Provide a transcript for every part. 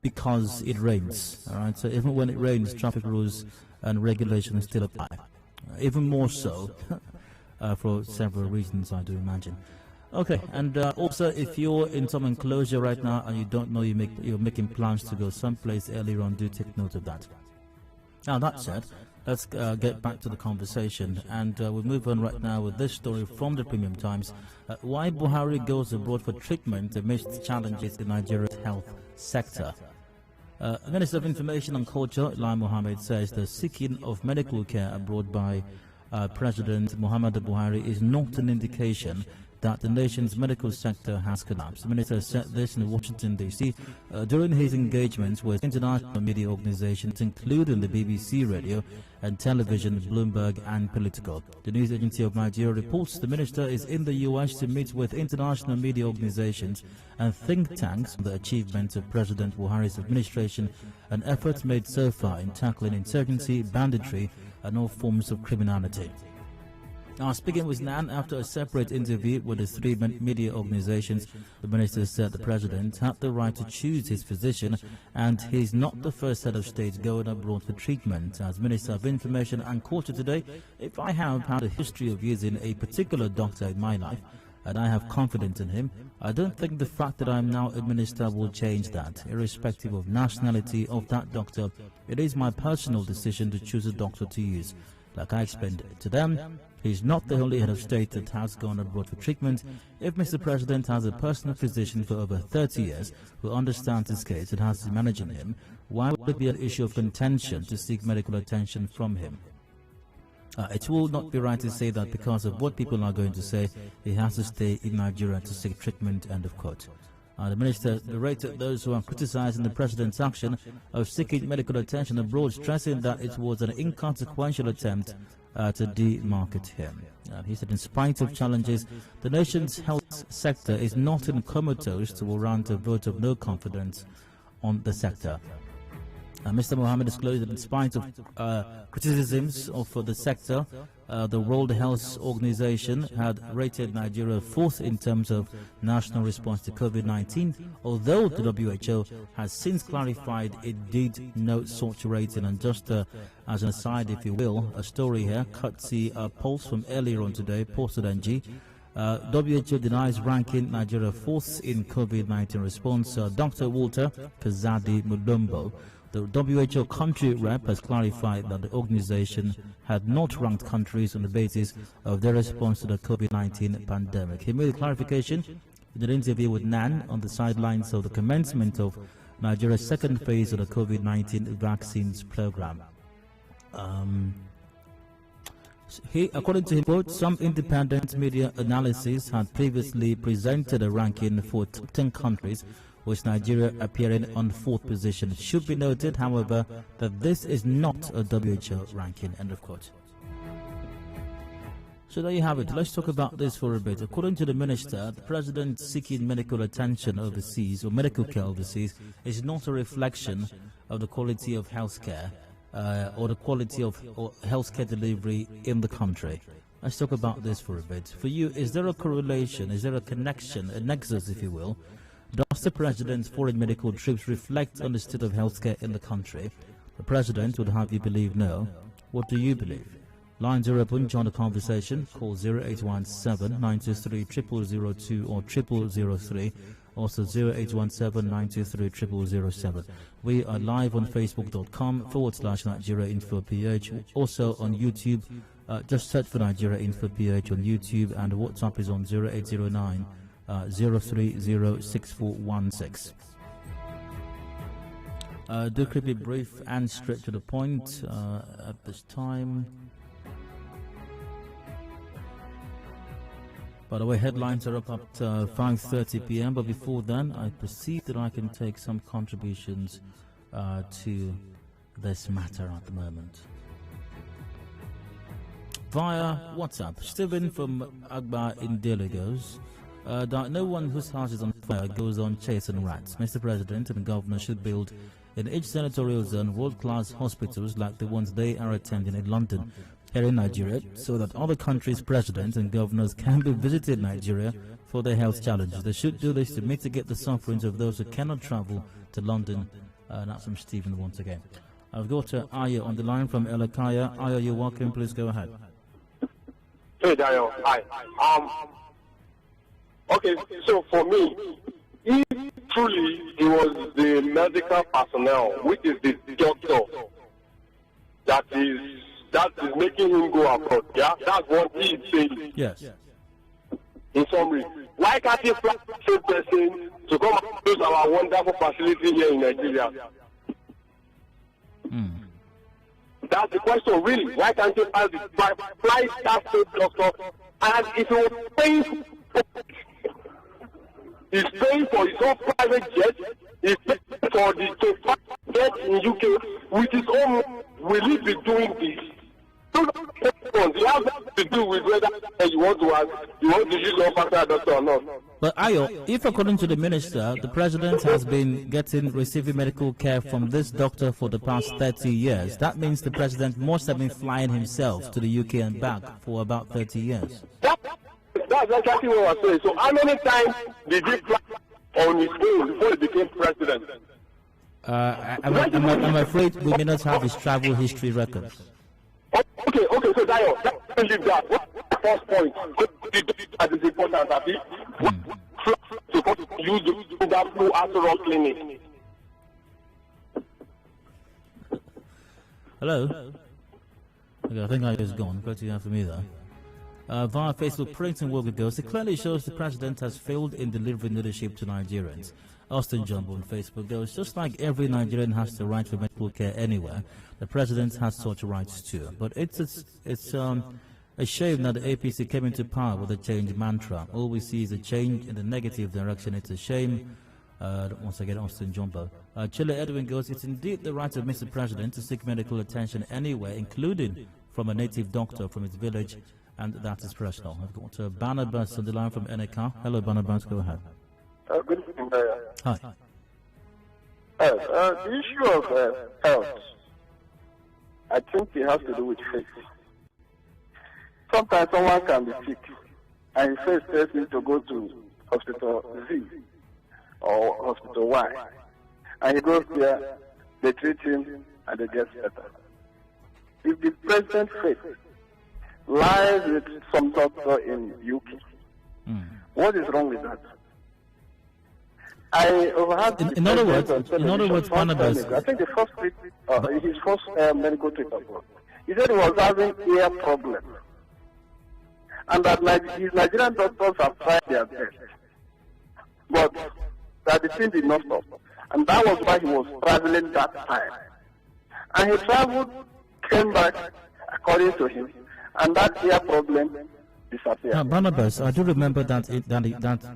because it rains. All right, so even when it rains, traffic rules and regulations still apply. Even more so for several reasons, I do imagine. Okay, and also if you're in some enclosure right now and you don't know you're making plans to go someplace earlier on, do take note of that. Now that said, let's get back to the conversation, and we'll move on right now with this story from the Premium Times. Why Buhari goes abroad for treatment amidst challenges in Nigeria's health sector. Minister of Information and Culture, Lai Mohammed, says the seeking of medical care abroad by President Muhammadu Buhari is not an indication that the nation's medical sector has collapsed. The minister said this in Washington, D.C. During his engagements with international media organizations, including the BBC Radio and Television, Bloomberg and Politico. The news agency of Nigeria reports the minister is in the U.S. to meet with international media organizations and think tanks on the achievements of President Buhari's administration and efforts made so far in tackling insurgency, banditry and all forms of criminality. Now, speaking with NAN after a separate interview with the three media organizations, the minister said the president had the right to choose his physician, and he's not the first head of state going abroad for treatment. As Minister of Information and Culture today, if I have had a history of using a particular doctor in my life, and I have confidence in him, I don't think the fact that I am now a minister will change that. Irrespective of nationality of that doctor, it is my personal decision to choose a doctor to use. Like I explained to them, he's not the only head of state that has gone abroad for treatment. If Mr. President has a personal physician for over 30 years who understands his case and has been managing him, why would it be an issue of contention to seek medical attention from him? It will not be right to say that because of what people are going to say, he has to stay in Nigeria to seek treatment, end of quote. The minister berated those who are criticizing the president's action of seeking medical attention abroad, stressing that it was an inconsequential attempt to demarket him. He said in spite of challenges, the nation's health sector is not in comatose to warrant a vote of no confidence on the sector. Mr. Mohammed disclosed that in spite of criticisms of the sector, the World Health Organization had rated Nigeria fourth in terms of national response to COVID-19, although the WHO has since clarified it did note such rating. And just as an aside, if you will, a story here, courtesy Pulse from earlier on today, posted NG. WHO denies ranking Nigeria fourth in COVID-19 response. Dr. Walter Kazadi Mulumbo, the WHO country rep, has clarified that the organization had not ranked countries on the basis of their response to the COVID-19 pandemic. He made a clarification in an interview with NAN on the sidelines of the commencement of Nigeria's second phase of the COVID-19 vaccines program. According to him, quote, some independent media analysis had previously presented a ranking for 10 countries, with Nigeria appearing on fourth position. It should be noted, however, that this is not a WHO ranking, end of quote. So there you have it. Let's talk about this for a bit. According to the minister, the president seeking medical attention overseas or medical care overseas is not a reflection of the quality of healthcare or the quality of healthcare delivery in the country. Let's talk about this for a bit. For you, is there a correlation, is there a connection, a nexus, if you will? Does the president's foreign medical trips reflect on the state of healthcare in the country? The president would have you believe no. What do you believe? Lines are open. Join the conversation. Call 0817-923-0002 or 0003. Also 0817-923-0007. We are live on facebook.com/Nigeria Info PH. Also on YouTube. Just search for Nigeria Info PH on YouTube, and WhatsApp is on 0809 0306416. Do keep it brief and straight to the point at this time. By the way, headlines are up at 5:30 p.m. But before then, I perceive that I can take some contributions to this matter at the moment. Via WhatsApp, Stephen from Agba in Delhi goes, that no one whose house is on fire goes on chasing rats. Mr. President and Governor should build in each senatorial zone world-class hospitals like the ones they are attending in London, here in Nigeria, so that other countries' presidents and governors can be visited Nigeria for their health challenges. They should do this to mitigate the sufferings of those who cannot travel to London That's from Stephen once again. I've got Aya on the line from Elakaya. Aya, you're welcome. Please go ahead. Hey, Dayo. Hi. Okay, so for me, if truly it was the medical personnel, which is the doctor, that is making him go abroad, yeah? That's what he is saying. Yes. In summary, why can't he fly the same person to come and use our wonderful facility here in Nigeria? That's the question, really. Why can't he fly that same doctor? And if he was paying, he's paying for his own private jet, he's paying for the jet in UK with his own. Will he be doing this? It has nothing to do with whether you want to use your factor doctor or not. But Ayo, if according to the minister, the president has been receiving medical care from this doctor for the past 30 years, that means the president must have been flying himself to the UK and back for about 30 years. That's exactly what I was saying. So how many times did he fly on his own before he became president? I'm afraid we may not have his travel history records. Okay, so Dayo, let's leave that. What's the first point? That is important, Abi. Supposed to use that flu after clinic. Hello? Okay, I think I was gone. Glad you after me though. Via Facebook, Printing World Girls, it clearly shows the president has failed in delivering leadership to Nigerians. Austin Jumbo on Facebook goes, just like every Nigerian has the right to medical care anywhere, the president has such rights too. But it's a shame that the APC came into power with a change mantra. All we see is a change in the negative direction. It's a shame. Once again, Austin Jumbo. Chile Edwin goes, it's indeed the right of Mr. President to seek medical attention anywhere, including from a native doctor from his village, and that is personal. I've got Barnabas on the line from NK. Hello, Barnabas, go ahead. Good evening, Hi. The issue of health, I think it has to do with faith. Sometimes someone can be sick, and his faith tells him to go to hospital Z or hospital Y. And he goes there, they treat him, and it gets better. If the president's faith lies with some doctor in UK, what is wrong with that? I overheard. In other words, Barnabas, I think the first trip, his first medical trip abroad, he said he was having ear problem, and that his Nigerian doctors have tried their best, but that the thing did not stop, and that was why he was traveling that time. And he traveled, came back, according to him, and that ear problem disappeared. Barnabas, I do remember that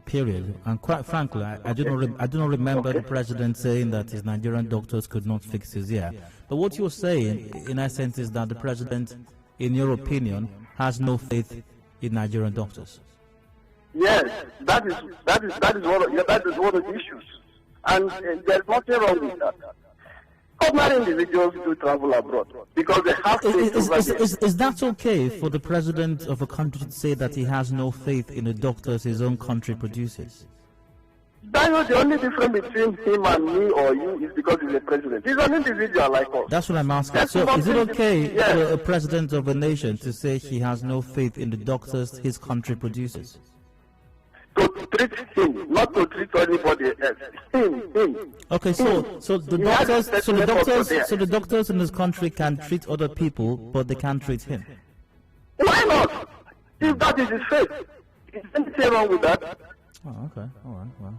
period, and quite frankly, I do not remember the president saying that his Nigerian doctors could not fix his ear. But what you're saying, in essence, is that the president, in your opinion, has no faith in Nigerian doctors. Yes, that is one of the issues, and there's nothing wrong with that. Ordinary individuals do travel abroad because they have faith. Is that okay for the president of a country to say that he has no faith in the doctors his own country produces? That is the only difference between him and me or you is because he's a president. He's an individual like us. That's what I'm asking. So is it okay for a president of a nation to say he has no faith in the doctors his country produces? To treat him, not to treat anybody else. Him. Okay, so the doctors in this country can treat other people, but they can't treat him. Why not? If that is his faith, is anything wrong with that? Oh, okay, all right, well.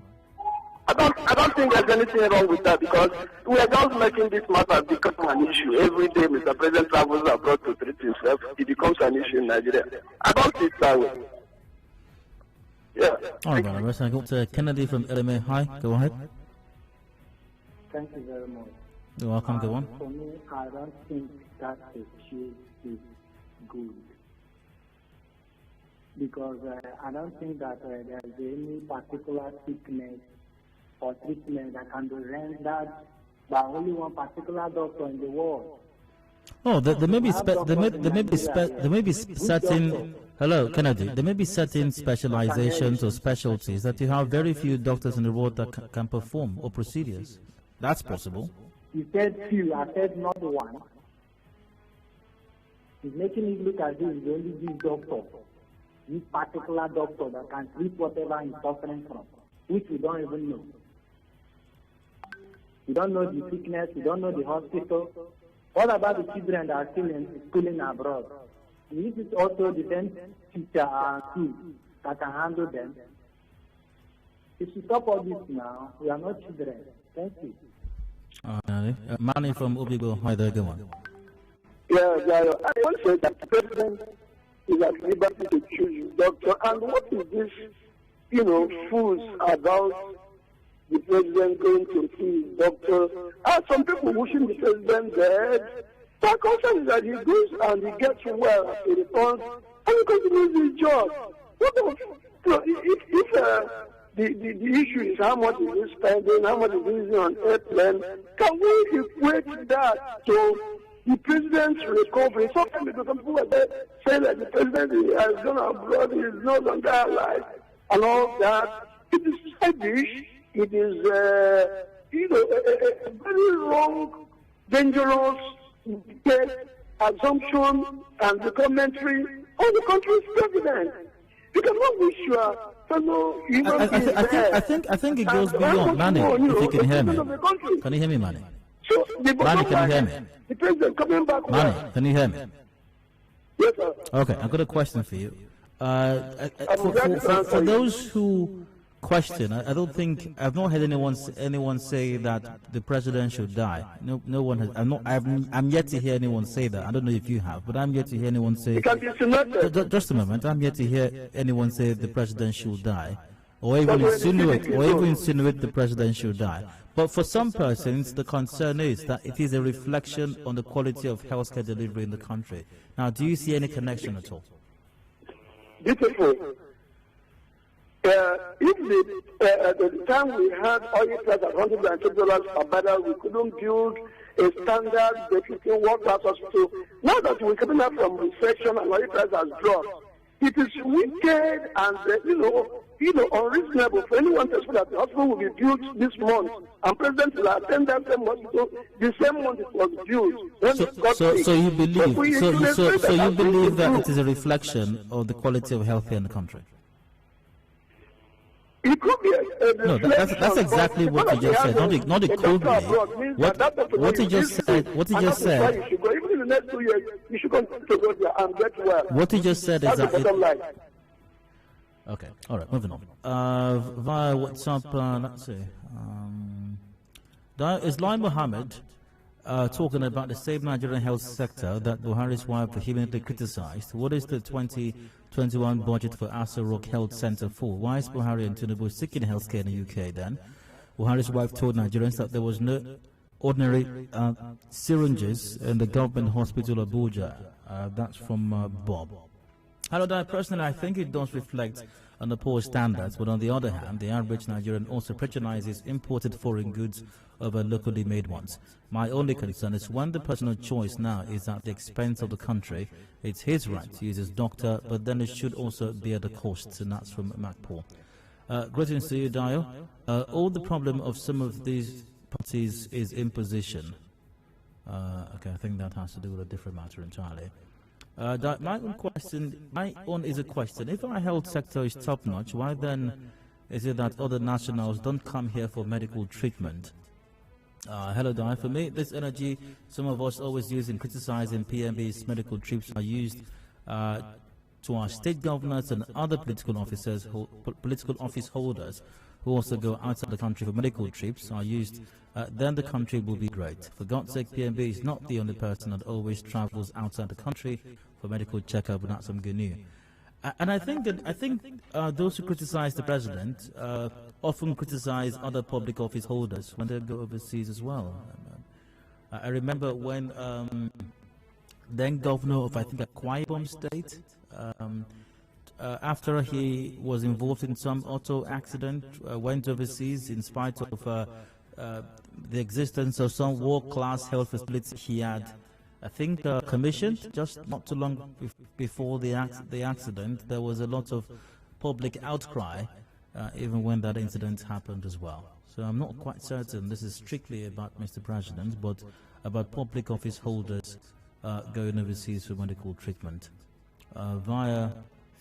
I don't think there's anything wrong with that because we are just making this matter become an issue. Every day Mr. President travels abroad to treat himself, it becomes an issue in Nigeria. I don't think that way. Yeah. All right, Barnabas. I got Kennedy from LMA. Hi, go ahead. Thank you very much. You're welcome, go on. For me, I don't think that excuse is good. Because I don't think that there is any particular sickness or treatment that can be rendered by only one particular doctor in the world. Oh, there may be certain. Hello, Kennedy. There may be certain specializations or specialties that you have very few doctors in the world that can perform, or procedures. That's possible. You said few, I said not one. It's making it look as if it's only this doctor, this particular doctor that can treat whatever he's suffering from, which we don't even know. We don't know the sickness, we don't know the hospital. What about the children that are still in schooling abroad? This is also the same teacher and school that can handle them. If you stop all this now, we are not children. Thank you. Manny from Obigo, hi there, go on. Yeah, I want to say that the president is at liberty to choose his doctor. And what is this, fools about the president going to see his doctor? Are some people wishing the president dead? My concern is that he goes and he gets well as he returns and he continues his job. If the issue is how much is he spending, how much is he using on airplane, can we equate that to the president's recovery? Sometimes because some people say that the president has gone abroad, he is no longer alive, and all that. It is selfish. It is, a very wrong, dangerous assumption and the commentary on the country's president. You cannot wish your fellow human beings. I think it goes beyond. Manny, if you can hear me. Can you hear me, Manny? So Manny, can you hear me? The president coming back. Manny, can you hear me? Yes, sir. Okay, I've got a question for you. For those who question, I've not heard anyone say that the president should die. No one has. I'm yet to hear anyone say that. I don't know if you have, but I'm yet to hear anyone say. Just a moment. I'm yet to hear anyone say the president should die, or even insinuate the president should die. But for some persons, the concern is that it is a reflection on the quality of healthcare delivery in the country. Now, do you see any connection at all? Beautiful. At the time we had oil price at $102 per barrel, we couldn't build a standard befitting world-class hospital. Now that we're coming out from recession and oil price has dropped, it is wicked and unreasonable for anyone to expect that the hospital will be built this month and President will attend that same hospital the same month it was built. So you believe that it is a reflection of the quality of healthcare in the country? It could be no, that's exactly what you just said. Not it could be. What you just said. What you just said. Even in the next 2 years, you should continue to go there and get well. What you just said is that. Okay. All right. Moving on. Via WhatsApp. Let's see. Is Lai Mohammed talking about the same Nigerian health sector that Buhari's wife vehemently criticized? What is the 2021 budget for Asa Rock Health Center for? Why is Buhari and Tinubu seeking healthcare in the UK then? Buhari's wife told Nigerians that there was no ordinary syringes in the government hospital of Abuja. That's from Bob. Hello, personally, I think it does reflect on the poor standards, but on the other hand, the average Nigerian also patronizes imported foreign goods over locally made ones. My only concern is when the personal choice now is at the expense of the country, it's his right to use his doctor, but then it should also be at the cost, and that's from Macpaul. Greetings to you, Dio. All the problem of some of these parties is imposition. Okay, I think that has to do with a different matter entirely. My own is a question. If our health sector is top-notch, why then is it that other nationals don't come here for medical treatment? Hello, Di. For me, this energy some of us always use in criticizing PMB's medical trips are used to our state governors and other political officers, political office holders who also go outside the country for medical trips are used, then the country will be great. For God's sake, PMB is not the only person that always travels outside the country for medical checkup, but that's some good news. And I think those who criticize the president often criticize other public office holders when they go overseas as well. I remember when then governor of, I think, Akwa Ibom State, after he was involved in some auto accident, went overseas in spite of the existence of some world-class health facility he had, I think, commissioned just not too long before the accident. There was a lot of public outcry, even when that incident happened as well. So I'm not quite certain this is strictly about Mr. President, but about public office holders going overseas for medical treatment. Via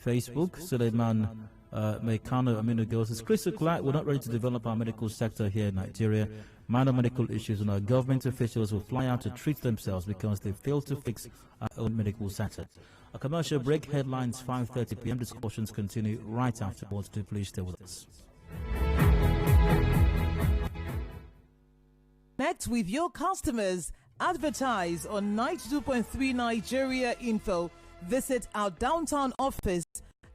Facebook, Suleiman Mekano Aminu goes, it's crystal clear we're not ready to develop our medical sector here in Nigeria. Minor medical issues and our government officials will fly out to treat themselves because they fail to fix our own medical sector. A commercial break, headlines 5:30 p.m. Discussions continue right afterwards. Do please stay with us. Connect with your customers. Advertise on 92.3 Nigeria Info. Visit our downtown office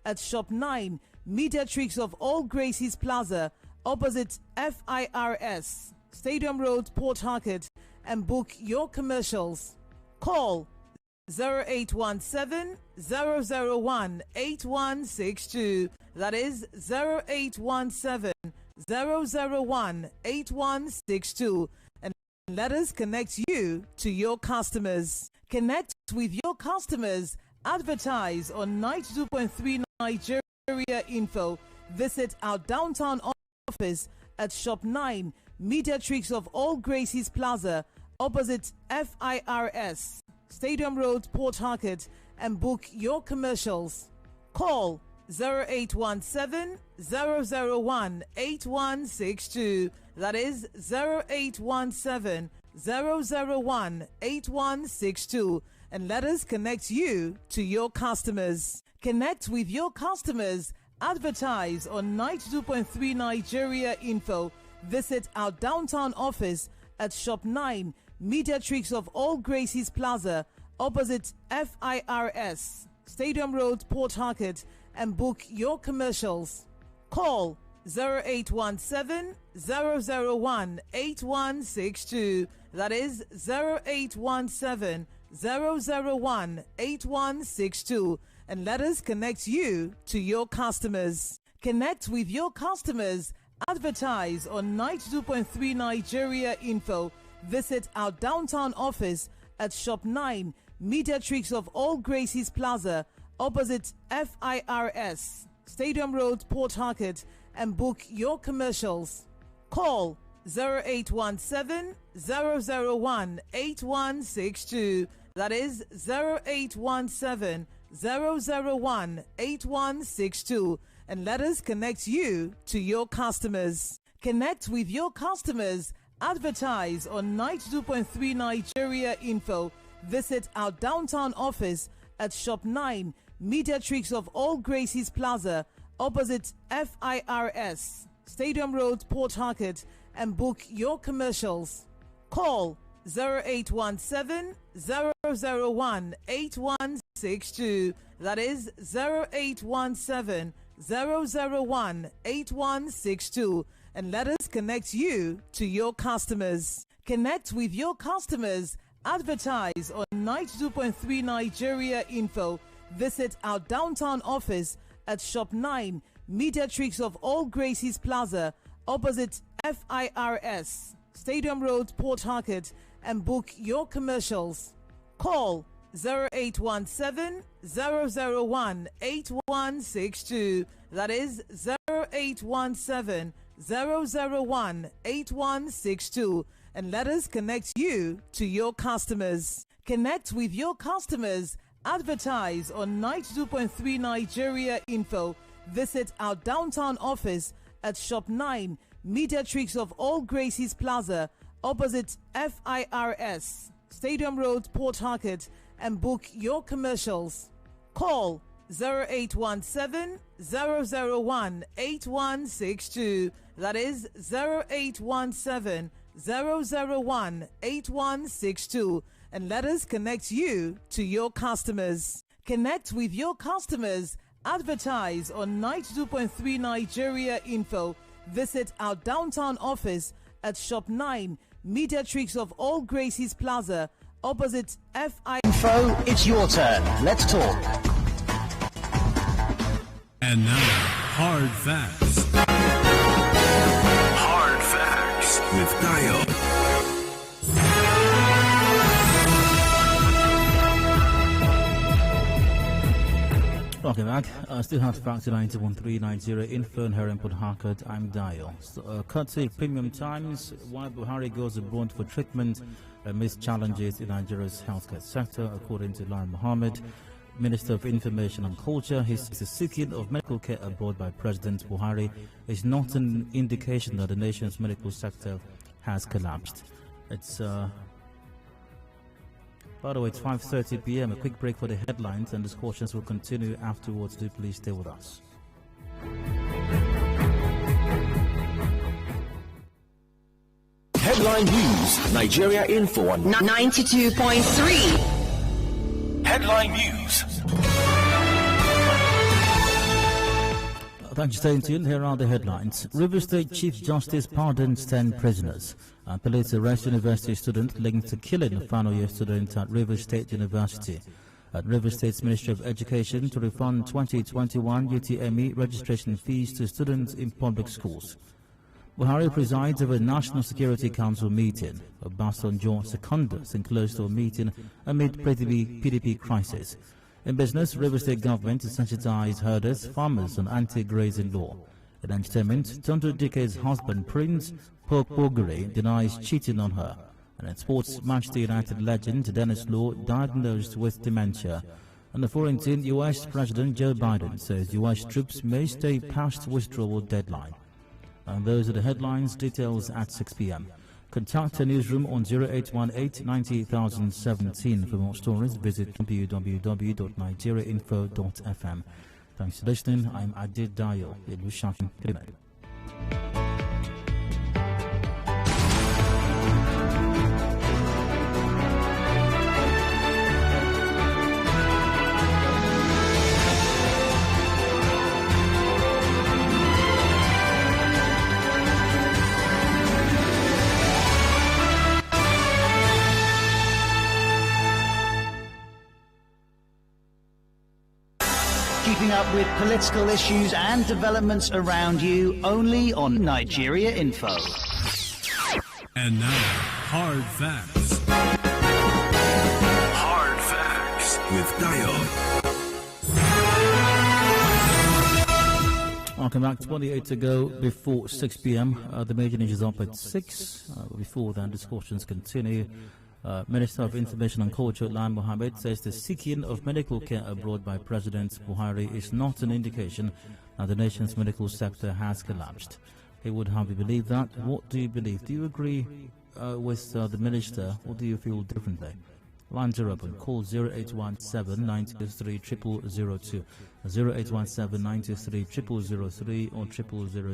at Shop 9, Mediatrix of All Gracies Plaza, opposite FIRS, Stadium Road, Port Harcourt, and book your commercials. Call 0817 001 8162. That is 0817 001 8162. And let us connect you to your customers. Connect with your customers. Advertise on 92.3 Nigeria Info. Visit our downtown office at Shop 9, Mediatrix of All Gracies Plaza, opposite FIRS, Stadium Road, Port Harcourt, and book your commercials. Call 0817 001 8162. That is 0817 001 8162. And let us connect you to your customers. Connect with your customers. Advertise on 92.3 Nigeria Info. Visit our downtown office at Shop 9, Mediatrix of All Gracies Plaza, opposite FIRS, Stadium Road, Port Harcourt, and book your commercials. Call 0817 001 8162. That is 0817 001 8162. And let us connect you to your customers. Connect with your customers. Advertise on 92.3 Nigeria Info. Visit our downtown office at Shop 9, Mediatrix of All Gracies Plaza, opposite FIRS, Stadium Road, Port Harcourt, and book your commercials. Call 0817 001 8162. That is 0817 001 8162. And let us connect you to your customers. Connect with your customers. Advertise on 92.3 Nigeria Info. Visit our downtown office at Shop 9, Mediatrix of All Gracies Plaza, opposite FIRS, Stadium Road, Port Harcourt, and book your commercials. Call 0817 001 8162. That is 0817 001 8162. And let us connect you to your customers. Connect with your customers. Advertise on 92.3 Nigeria Info. Visit our downtown office at Shop 9, Mediatrix of All Gracies Plaza, opposite FIRS, Stadium Road, Port Harcourt, and book your commercials. Call 0817 001 8162. That is 0817 001 8162. And let us connect you to your customers. Connect with your customers. Advertise on 92.3 Nigeria Info. Visit our downtown office at Shop 9, Mediatrix of All Gracies Plaza, opposite FIRS, Stadium Road, Port Harcourt, and book your commercials. Call 0817 001 8162. That is 0817 001 8162. And let us connect you to your customers. Connect with your customers. Advertise on 92.3 Nigeria Info. Visit our downtown office at Shop 9, Mediatrix of All Gracies Plaza, opposite Info, it's your turn. Let's talk. And now, Hard Facts. Hard Facts with Dio. Welcome back. Still have Factor 91.390 info and here in Port Harcourt. I'm Dio. Courtesy Premium Times. Why Buhari goes abroad for treatment amidst challenges in Nigeria's healthcare sector, according to Lai Mohammed, Minister of Information and Culture. His seeking of medical care abroad by President Buhari is not an indication that the nation's medical sector has collapsed. It's by the way, it's 5:30 p.m. A quick break for the headlines, and discussions will continue afterwards. Do please stay with us. Headline News, Nigeria Info on 92.3. Headline News. Thanks for staying tuned. Here are the headlines. River State Chief Justice pardons 10 prisoners. Police arrest university student linked to killing a final year student at River State University. At River State's Ministry of Education to refund 2021 UTME registration fees to students in public schools. Buhari presides over a National Security Council meeting. Obasanjo secondus enclosed to a meeting amid PDP crisis. In business, River State government to sensitize herders, farmers on anti-grazing law. In entertainment, Tonto Dike's husband Prince Buhari denies cheating on her. And in sports, Manchester United legend Dennis Law diagnosed with dementia. And the foreign team, US President Joe Biden says US troops may stay past withdrawal deadline. And those are the headlines. Details at 6 p.m. Contact the newsroom on 0818 90017. For more stories, visit www.nigeriainfo.fm. Thanks for listening. I'm Adedayo Elusakin. Good night. Keeping up with political issues and developments around you only on Nigeria Info. And now, Hard Facts. Hard Facts with Dayo. Welcome back. 28 to go before 6 p.m. The major news is up at 6. Before that, discussions continue. Minister of Information and Culture Lai Mohammed says the seeking of medical care abroad by President Buhari is not an indication that the nation's medical sector has collapsed. He would have you believe that. What do you believe? Do you agree with the minister, or do you feel differently? Lines are open. Call 0817 923 0002, 0817 923 0003 or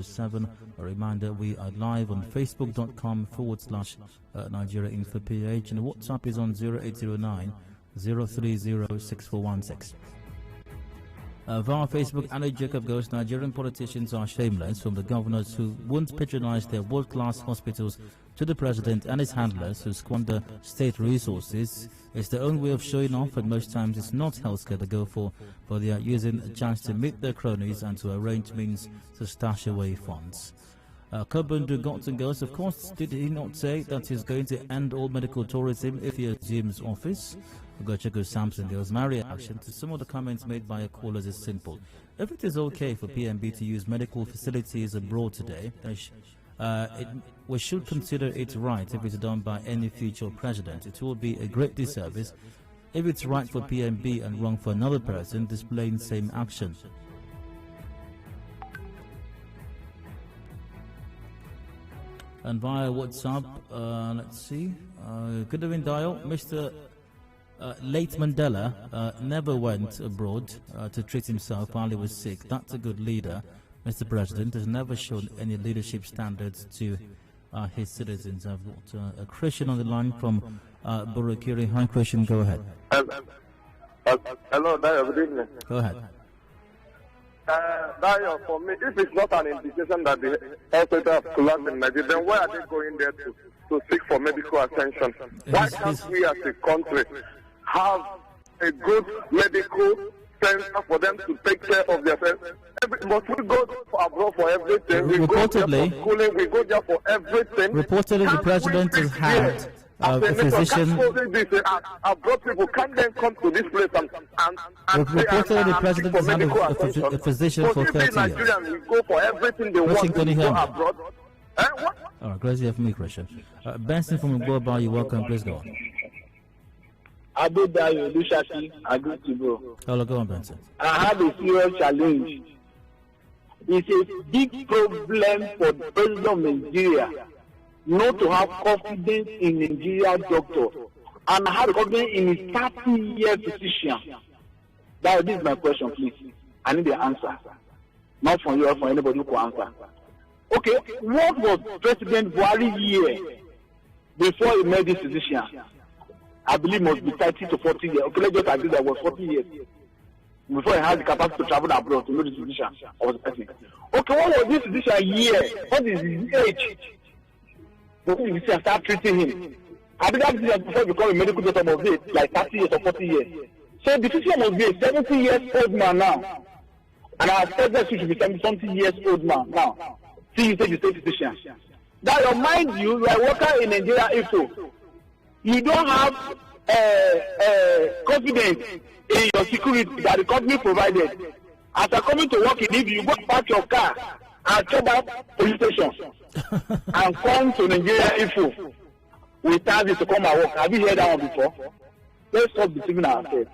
0007. A reminder, we are live on facebook.com/Nigeria Info PH, and the WhatsApp is on 0809 030 6416. Via Facebook, Anna Jacob goes, Nigerian politicians are shameless, from the governors who won't patronize their world-class hospitals to the president and his handlers who squander state resources. It's their own way of showing off, and most times it's not healthcare they go for, but they are using a chance to meet their cronies and to arrange means to stash away funds. Kobundu Gotton goes, of course, did he not say that he's going to end all medical tourism if he assumes office? Gocheko Samson goes, my reaction to some of the comments made by a caller is simple. If it is okay for PMB to use medical facilities abroad today, we should consider it right if it's done by any future president. It will be a great disservice if it's right for PMB and wrong for another person displaying same action. And via WhatsApp, let's see. Good evening, Dial. Mr. Late Mandela never went abroad to treat himself while he was sick. That's a good leader. Mr. President has never shown any leadership standards to his citizens. I've got a Christian on the line from Burukiri. Hi, Christian, go ahead. Hello, Dayo, good evening. Go ahead. Dayo, for me, if it's not an indication that the hospital have collapsed in Nigeria, then why are they going there to seek for medical attention? Why can't we as a country have a good medical center for them to take care of themselves? Must we go abroad for everything? We Reportedly, go there for schooling, we go there for everything. Reportedly, the president has had a physician. I brought people, can then come to this place and reportedly the president has had a physician for 30 years. Nigerians go for everything they Christian, want can you to hear go me? abroad. What? All right, glad you have me, Christian. Benson from Igboba, you're welcome. Please go on. Adedayo Elusakin, I agree to go. Hello, go on, Benson. I have a serious challenge. It's a big problem for the president of Nigeria not to have confidence in Nigeria doctor and have confidence in his 30-year physician. This is my question, please. I need the answer. Not from you or from anybody who can answer. Okay, what was President Buhari year before he met this physician? I believe must be 30 to 40 years. Okay, let's just agree that was 40 years before he had the capacity to travel abroad to know this physician or the person. Okay, what was this physician year? What is his age? What did the physician start treating him? I think that physician before become a medical doctor must be like 30 years or 40 years. So the physician must be a 70 years old man now. And our president should be 70 years old man now. See, you say the same physician. That remind you, you are working in Nigeria Info. You don't have confidence in your security that the company provided. After coming to work in Libya, you go park your car and check out police station and come to Nigeria Info without this to come and work. Have you heard that one before? Let's stop deceiving ourselves.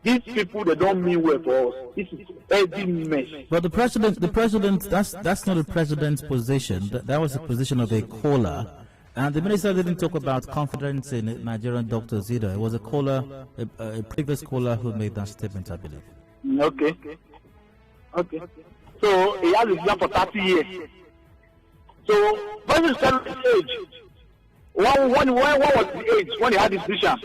These people, they don't mean well for us. This is every mess. But the president, that's not the president's position. That was the position of a caller. And the minister didn't talk about confidence in Nigerian doctors either. It was a caller, a previous caller who made that statement, I believe. Okay. So he has been there for 30 years. So when you start his age, what was the age when he had this vision?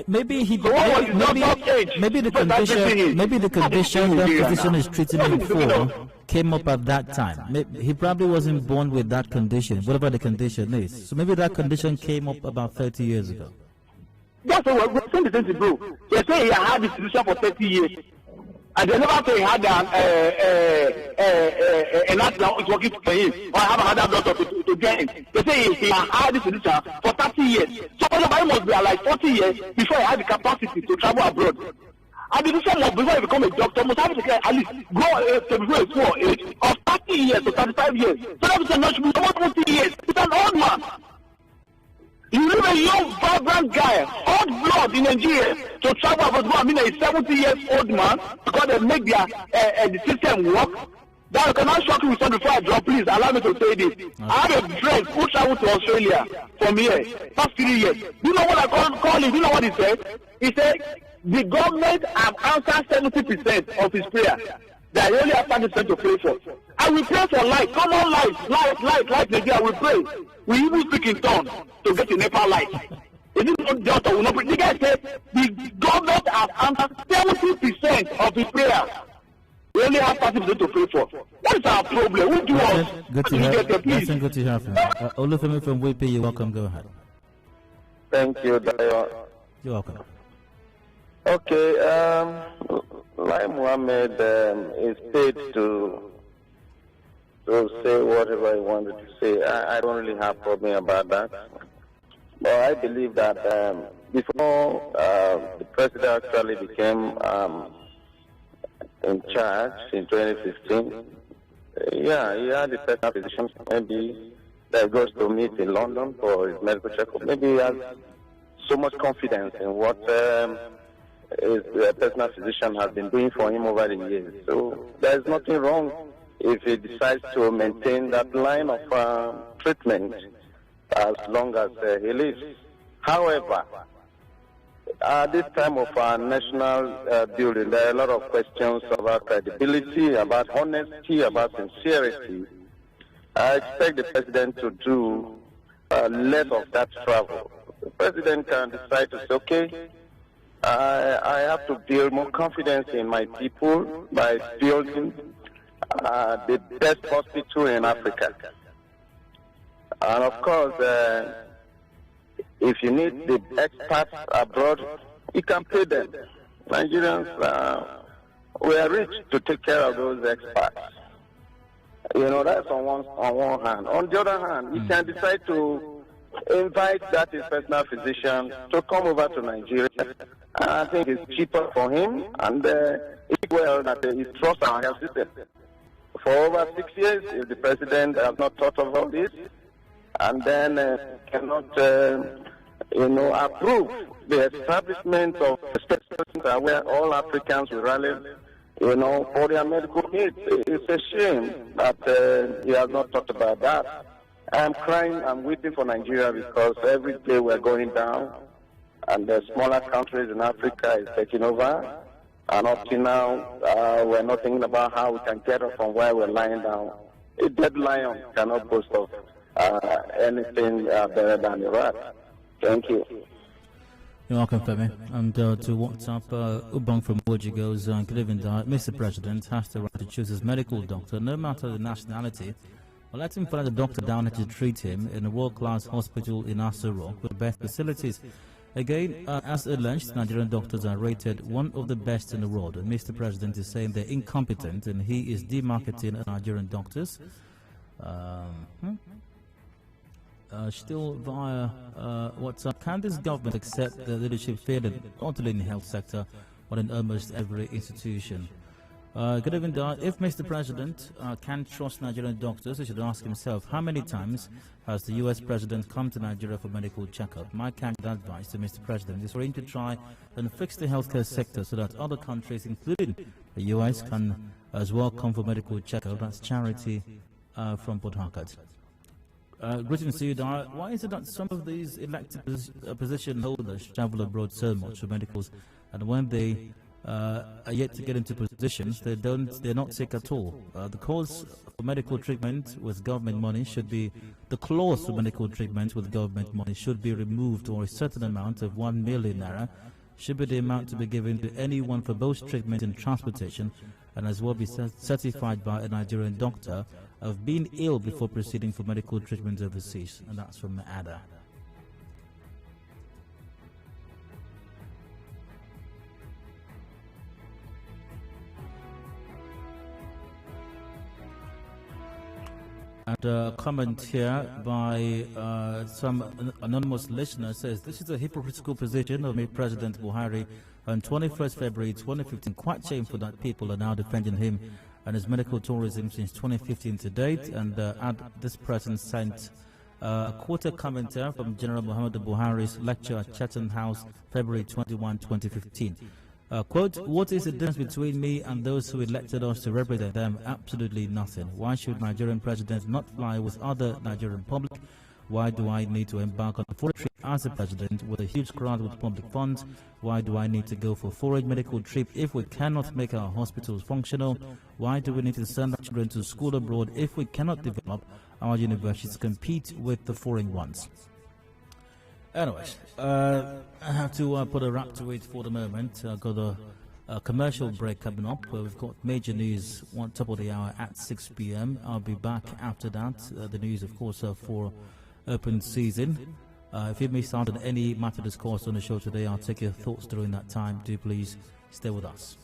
Maybe he. So what was his doctor's age? Maybe the condition that physician is treating him for came up at that time. He probably wasn't born with that condition, whatever the condition is. So maybe that condition came up about 30 years ago. That's what we're saying the same thing, bro. They say he had this physician for 30 years. And they never say he had an accident working for him or have another doctor to get him. They say he had this physician for 30 years. So he must be like 40 years before he had the capacity to travel abroad. And the physician, like, before he become a doctor, must have to at least go to before a small age of 30 years to 35 years. So that physician not should be about 40 years. It's an old man. You need a young, vibrant guy, hot blood in Nigeria to travel abroad. I mean, a 70-year-old man because they make their the system work. That I cannot shock you with something before I drop. Please allow me to say this. Okay. I have a friend who traveled to Australia from here past 3 years. Do you know what I call him? Do you know what he said? He said the government have answered 70% of his prayer. That he only have 30% to pray for. And we pray for light, common light, Nigeria, we pray. We even speak in tongues to get the Nepal light. Is it not just will not pray? The guy said the government has answered 70% of his prayer. We only have 30% to pray for. What is our problem? Who do us? Good to hear from you. Olufemi from WP, you're welcome. Go ahead. Thank you, Dayo. You're welcome. Okay, Lai Mohammed is paid to say whatever he wanted to say. I don't really have a problem about that. But I believe that before the president actually became in charge in 2015, he had the personal physician. Maybe that goes to meet in London for his medical checkup. Maybe he has so much confidence in what his personal physician has been doing for him over the years. So there's nothing wrong if he decides to maintain that line of treatment as long as he lives. However, at this time of our national building, there are a lot of questions about credibility, about honesty, about sincerity. I expect the president to do less of that travel. The president can decide to say, okay, I have to build more confidence in my people by building the best hospital in Africa. And of course, if you need the experts abroad, you can pay them. Nigerians, we are rich to take care of those experts. You know, that's on one hand. On the other hand, you can decide to invite that his personal physician to come over to Nigeria. I think it's cheaper for him, and it's well that he trusts our health system. For over 6 years, if the president has not thought of all this, and then cannot, approve the establishment of special centers where all Africans will rally, for their medical needs. It's a shame that he has not thought about that. I'm crying, I'm weeping for Nigeria because every day we're going down, and the smaller countries in Africa is taking over. And up to now, we're not thinking about how we can get up from where we're lying down. A dead lion cannot boast of anything better than Iraq. Thank you. You're welcome, Femi. And to WhatsApp, Ubang from Woji goes, good evening, Mr. President has the right to choose his medical doctor, no matter the nationality. Well, let him find a doctor down here to treat him in a world-class hospital in Aso Rock with the best facilities. Again, as alleged, Nigerian doctors are rated one of the best in the world, and Mr. President is saying they're incompetent and he is demarketing Nigerian doctors. Still via WhatsApp, can this government accept the leadership failed not only in the health sector but in almost every institution? Good evening, if Mr. President can't trust Nigerian doctors, he should ask himself how many times has the U.S. President come to Nigeria for medical checkup. My candid advice to Mr. President is for him to try and fix the healthcare sector so that other countries, including the U.S., can as well come for medical checkup. That's Charity from Port Harcourt. Greetings to you, Dara. Why is it that some of these elected position holders travel abroad so much for medicals, and when they are yet to get into positions, they're not sick at all? The cause for medical treatment with government money should be, the clause for medical treatment with government money should be removed, or a certain amount of 1 million naira should be the amount to be given to anyone for both treatment and transportation, and as well be certified by a Nigerian doctor of being ill before proceeding for medical treatment overseas. And that's from Ada. And a comment here by some anonymous listener says, this is a hypocritical position of President Buhari on 21st February 2015. Quite shameful that people are now defending him and his medical tourism since 2015 to date. And this person sent a quarter commenter from General Muhammadu Buhari's lecture at Chatham House, February 21, 2015. Quote, what is the difference between me and those who elected us to represent them? Absolutely nothing. Why should Nigerian presidents not fly with other Nigerian public? Why do I need to embark on a foreign trip as a president with a huge crowd with public funds? Why do I need to go for a foreign medical trip if we cannot make our hospitals functional? Why do we need to send our children to school abroad if we cannot develop our universities to compete with the foreign ones? Anyways, I have to put a wrap to it for the moment. I've got a commercial break coming up where we've got major news on top of the hour at 6 p.m. I'll be back after that. The news, of course, for open season. If you missed out on any matter discussed on the show today, I'll take your thoughts during that time. Do please stay with us.